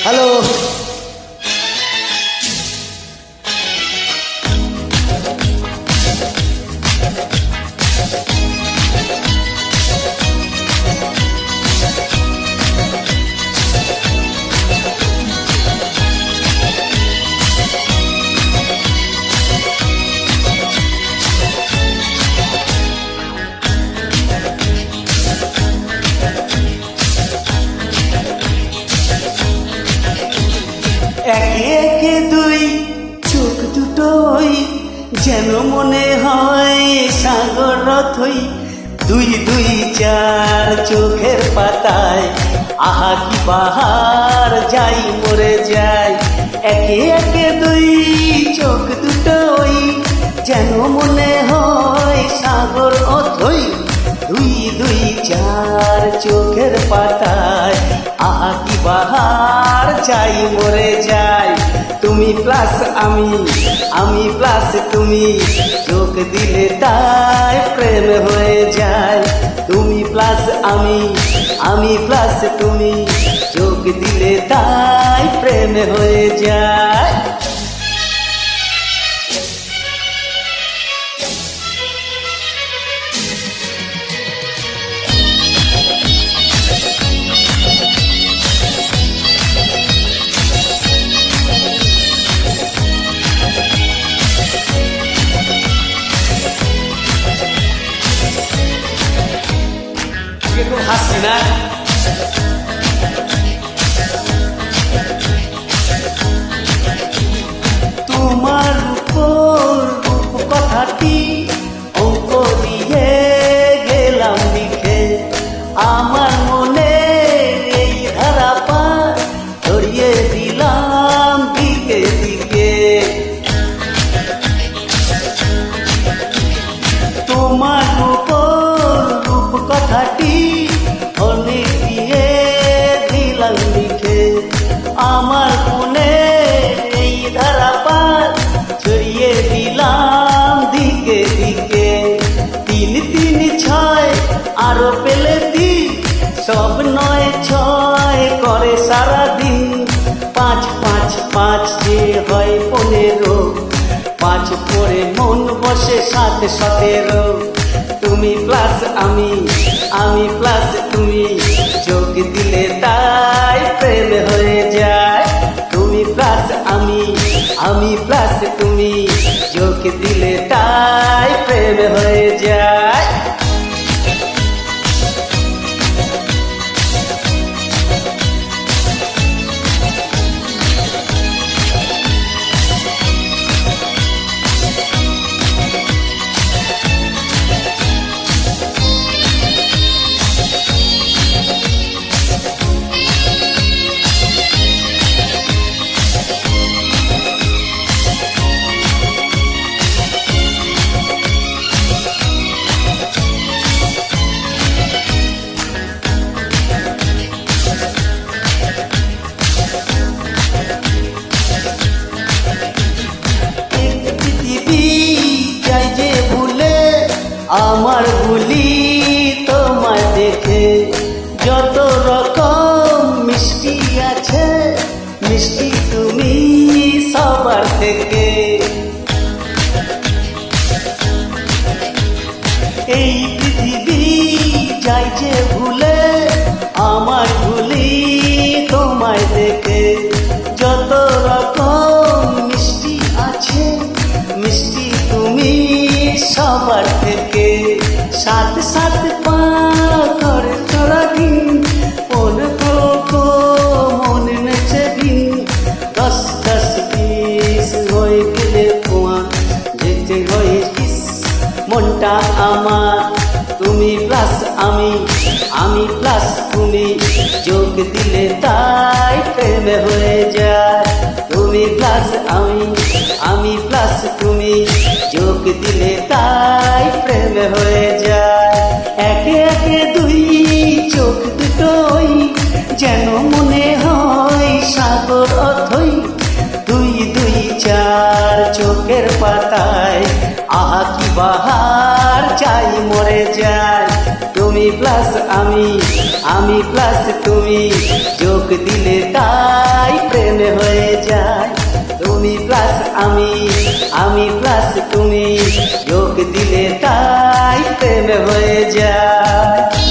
Hello. একে একে দুই চোখ দুটোই যেন মনে হয় সাগর রথই, দুই দুই চার চোখের পাতায় আহা কি বাহার যাই মরে যায়। একে একে দুই চোখ দুটোই যেন মনে হয় সাগর অথই, দুই দুই চার চোখের পাতায় আহা কি বাহার যাই মরে যায়। তুমি প্লাস আমি প্লাস তুমি, চোখ দিলে তাই প্রেম হয়ে যায়। তুমি প্লাস আমি প্লাস তুমি, চোখ দিলে তাই প্রেম হয়ে যায়। খুব হাসি না? তোমার উপর রূপ কথাটি অঙ্ক দিয়ে গেলাম লিখে, আমার মনে এই ধারা পার ছড়িয়ে দিলাম দিকে দিকে। তোমার উপর রূপ কথাটি অনেক দিয়ে দিলাম লিখে, আমার মনে এই ধারা পার ছড়িয়ে দিলাম দিকে দিকে। তিন তিন ছয় আরো পেলে দিন, সব নয় ছয় করে সারাদিন। পাঁচ পাঁচ পাঁচ যে হয় 15, পাঁচ পরে মন বসে 7 17। তুমি প্লাস আমি প্লাস তুমি, চোখ দিলে তাই প্রেম হয়ে যায়। তুমি প্লাস আমি প্লাস তুমি, চোখ দিলে তাই প্রেম হয়ে যায়। আমার ভুলি তোমায় দেখে, যত রকম মিষ্টি আছে মিষ্টি তুমি সবার থেকে। এই পৃথিবী যাই যে ভুলে, আমার ভুলি তোমায় দেখে, যত রকম মিষ্টি আছে মিষ্টি তুমি সবার থেকে। 7 7 পা করে চড়া দিন, মন মন নেচে দিন। 10 10 20 হয়ে গেলে পোয়া যেতে হয় কিস মনটা আমার। তুমি প্লাস আমি প্লাস তুমি, চোখ দিলে তাই প্রেম হয়ে যায়। তুমি প্লাস আমি প্লাস তুমি, চোখ দিলে তাই প্রেম হয়ে যায়। একে একে দুই চোখ দুটোই যেন মনে হয় সাগর অথই, দুই দুই চার চোখের পাতায় আহা কি বাহার চাই মরে যায় তুমি প্লাস আমি প্লাস তুমি যোগ দিলে তাই প্রেম হয়ে যায় তুমি প্লাস আমি প্লাস তুমি যোগ দিলে তাই প্রেম হয়ে যায়